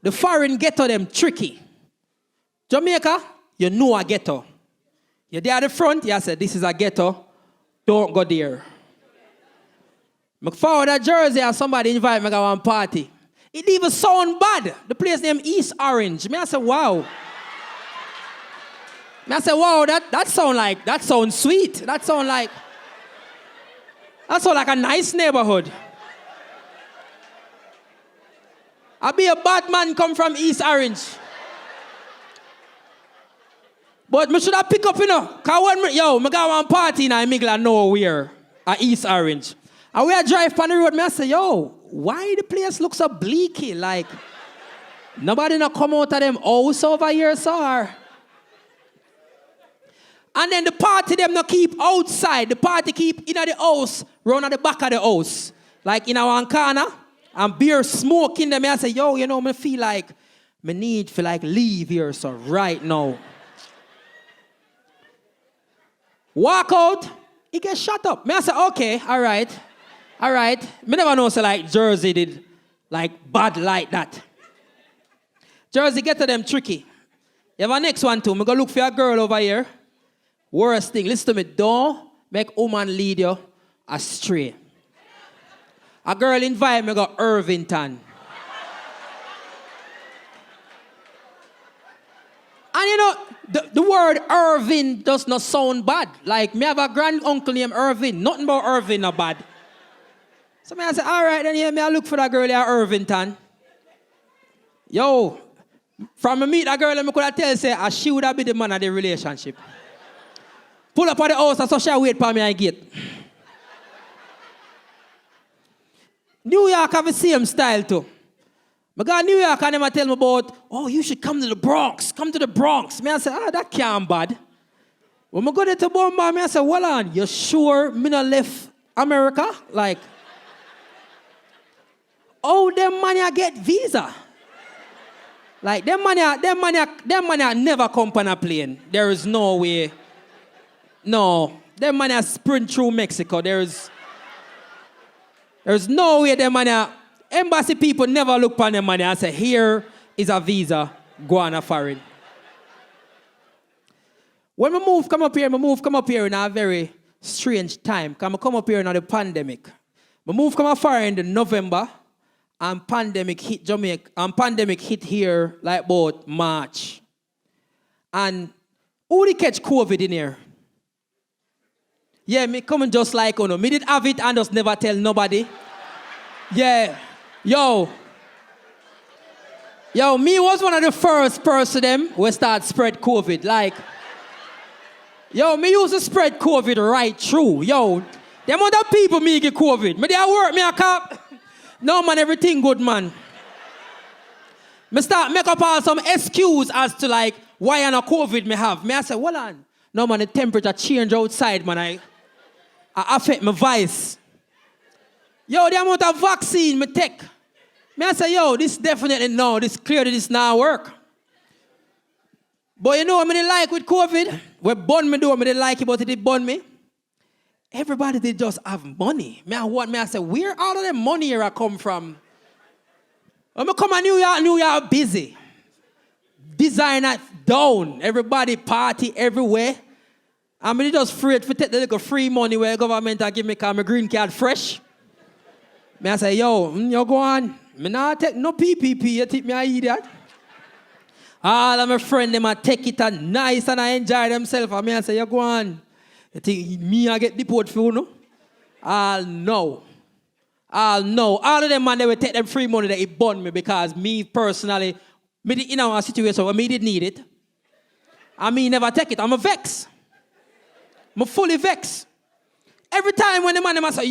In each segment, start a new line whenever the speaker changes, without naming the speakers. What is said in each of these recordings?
The foreign ghetto them tricky. Jamaica, you know a ghetto. You're there at the front, you say, this is a ghetto. Don't go there. I forward a Jersey and somebody invite me to one party. It even sound bad. The place named East Orange. I say, wow. I say, wow, that sounds sweet. That sound like a nice neighborhood. I be a bad man come from East Orange. But me should have pick up, Because when I got one party in the middle of nowhere at East Orange. And we drive on the road, I say, why the place looks so bleaky? Like, nobody not come out of them house over here, sir. And then the party them not keep outside. The party keep in the house, round at the back of the house. Like in our corner, and beer smoking them. I say, I feel like I need to leave here, so right now. Walk out, he gets shut up. I say, okay, all right. I never know Jersey did bad like that. Jersey get to them tricky. You have a next one too. I'm going to look for a girl over here. Worst thing, listen to me, don't make woman lead you astray. A girl invite me to Irvington. And the word Irving does not sound bad. Like, me have a grand uncle named Irving. Nothing about Irving not bad. So I say, all right, then I look for that girl at Irvington. From me meet that girl, I could tell say, she would have been the man of the relationship. Pull up at the house and so she wait for me I get. New York have the same style too. I go to New York and they tell me about, you should come to the Bronx. Come to the Bronx. I say, that can't bad. When I go there to Bombay, I say, hold on, you sure me not left America? Like, them money get visa. Like, them money never come on a plane. There is no way. No, them money sprint through Mexico. There's no way them money. Embassy people never look upon them money and say, here is a visa, go on a foreign. When I come up here in a very strange time. Because I come up here in the pandemic. I come up foreign in November, and pandemic hit Jamaica, and pandemic hit here like about March. And who did catch COVID in here? Yeah, me coming just like me did have it and just never tell nobody. Yeah. Yo, me was one of the first person them who start spread COVID. Like, me used to spread COVID right through. Them other people me get COVID. Me there work, me a cop. No man, everything good, man. Me start make up all some excuse as to why I no COVID me have. Me I say, hold on. No man, the temperature change outside, man. I affect my voice. The amount of vaccine me take. Me I say, this definitely no, this clearly this not work. But what I like with COVID? What bun me do, I didn't like it, but it did bun me. Everybody did just have money. I say, where all of the money here I come from? When I come to New York busy. Designer down. Everybody party everywhere. I'm just afraid to take the little free money where the government give me because my green card fresh. I say, you go on. I not take no PPP, you think me I eat that? All of my friends, them a take it and nice and I enjoy themselves. And I say, you go on. You think me I get deported for you, no? All no. All of them man, they will take them free money that it bond me because me personally, in a situation where me did need it. And me never take it. I'm a vex. I'm fully vexed. Every time when the man say,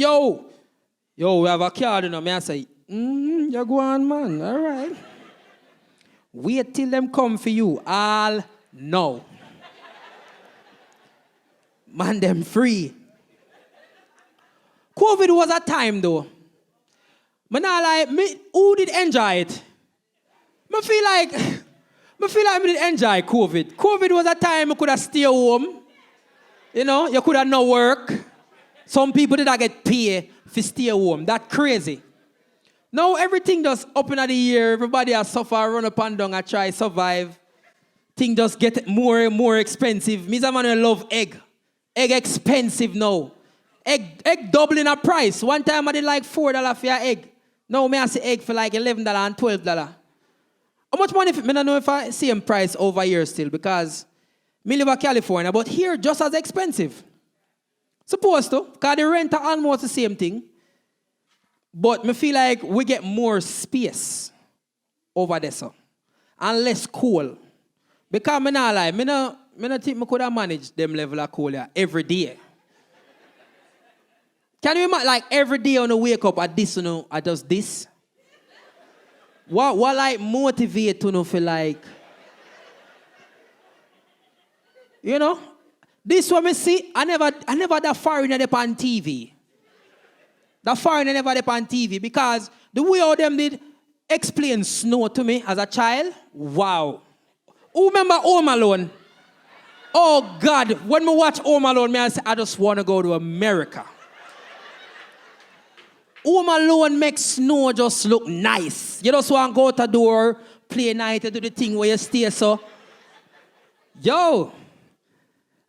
we have a card, I say, you go on, man. All right. Wait till them come for you. All no. Man, them free. COVID was a time, though. Who did enjoy it? I feel like I did enjoy COVID. COVID was a time I could have stayed home. You could have no work. Some people did not get paid for stay home. That's crazy. Now everything just up in the year. Everybody has suffer, run up and down, and try survive. Things just get more and more expensive. Me and man love egg. Egg expensive now. Egg doubling a price. One time I did like $4 for your egg. Now me I see egg for like $11 and $12. How much money? I don't know if I see same price over here still because me live in California, but here just as expensive. Supposed to, because the rent are almost the same thing. But me feel like we get more space over there, so. And less cool. Because me not lie, me no think me could have managed them level of cool every day. Can you imagine, like, every day when I wake up at this, I just this? What like motivate for like, this one me see, I never that foreigner up on TV. That foreigner never up on TV because the way all them did explain snow to me as a child, wow. Who remember Home Alone? Oh God, when me watch Home Alone, I say, I just want to go to America. Home Alone makes snow just look nice. You just want to go to the door, play night, and do the thing where you stay so. Yo!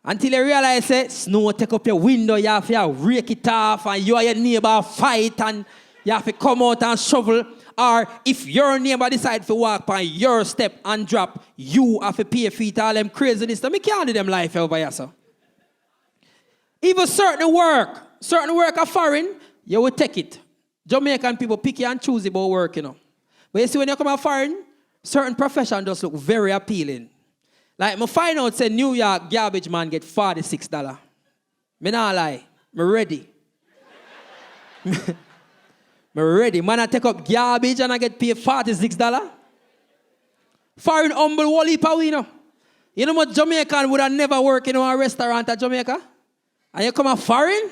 Until you realize that snow take up your window, you have to rake it off, and you and your neighbor fight, and you have to come out and shovel. Or if your neighbor decide to walk on your step and drop, you have to pay feet all them craziness. So me can't do them life over here, so. Even certain work are foreign, you will take it. Jamaican people pick and choose about work, But you see when you come out foreign, certain professions just look very appealing. Like, I find out, say, New York garbage man get $46. Me not lie. Me ready. Me ready. Man, I take up garbage and I get paid $46. Foreign humble whole heap of we, You know what Jamaican would have never worked in a restaurant at Jamaica? And you come out foreign?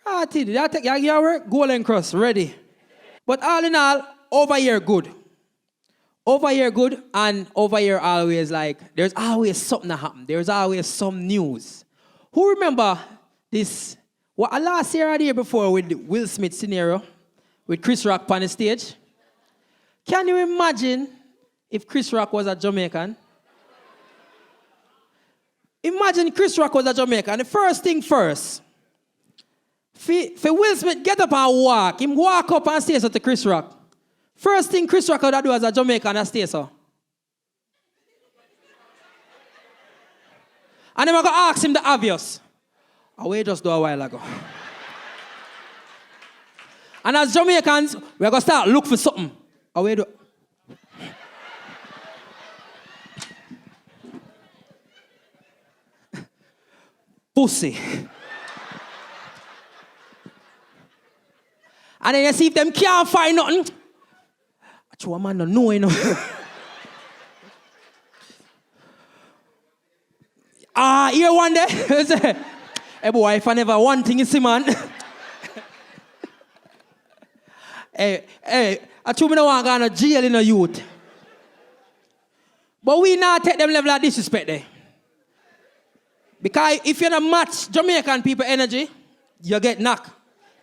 You take your work, Golden Cross, ready. But all in all, over here good. Over here good, and over here always like, there's always something that happen. There's always some news. Who remember this, what last year or the year before with the Will Smith scenario, with Chris Rock on the stage? Can you imagine if Chris Rock was a Jamaican? Imagine Chris Rock was a Jamaican. The first thing first, for Will Smith get up and walk, him walk up and say so to Chris Rock. First thing Chris Rock would do as a Jamaican and stay so. And then I'm going to ask him the obvious. We just do a while ago. And as Jamaicans, we're going to start look for something. We do. Pussy. And then you see if them can't find nothing. Actually, man don't know, Here one day. Hey boy, if I never one thing you see, man. hey, actually, me don't want to go to jail in a youth. But we not take them level of disrespect there. Because if you don't match Jamaican people energy, you get knocked.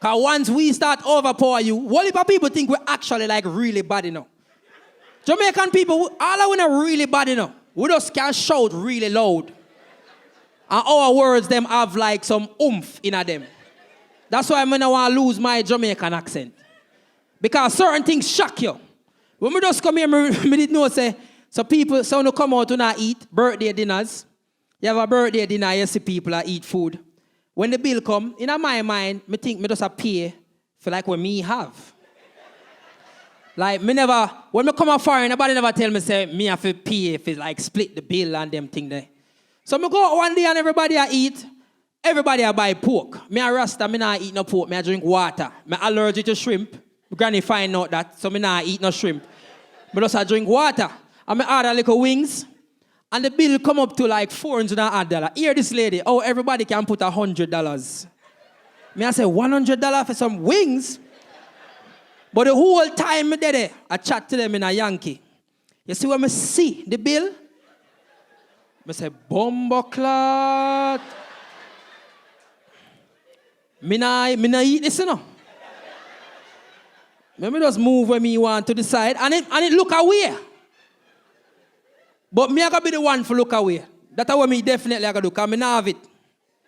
Because once we start overpower you, what if people think we're actually like really bad enough? Jamaican people, all of them are really bad enough. We just can shout really loud. And our words them have like some oomph in them. That's why I don't want to lose my Jamaican accent. Because certain things shock you. When we just come here, I didn't know, say, so people, so when you come out to not eat birthday dinners, you have a birthday dinner, you see people that eat food. When the bill come, in my mind, I think I just pay for like what me have. Like, me never, when I come out foreign, nobody never tell me, say, me have to pay if it's like split the bill and them thing there. So I go out one day and everybody I eat, everybody I buy pork. Me a Rasta, me not eat no pork, me I drink water. Me allergic to shrimp. My granny find out that, so me not eat no shrimp. Me just I drink water. And me order little wings. And the bill come up to like $400. Here this lady, everybody can put $100. Me I say, $100 for some wings? But the whole time me there, I chat to them in a Yankee. You see when I see the bill? I say, Bumbleclot. Me nah eat this, Let me just move where me want to the side and it look away. But me I gotta be the one for look away. That's what me definitely I gotta do, because I not have it.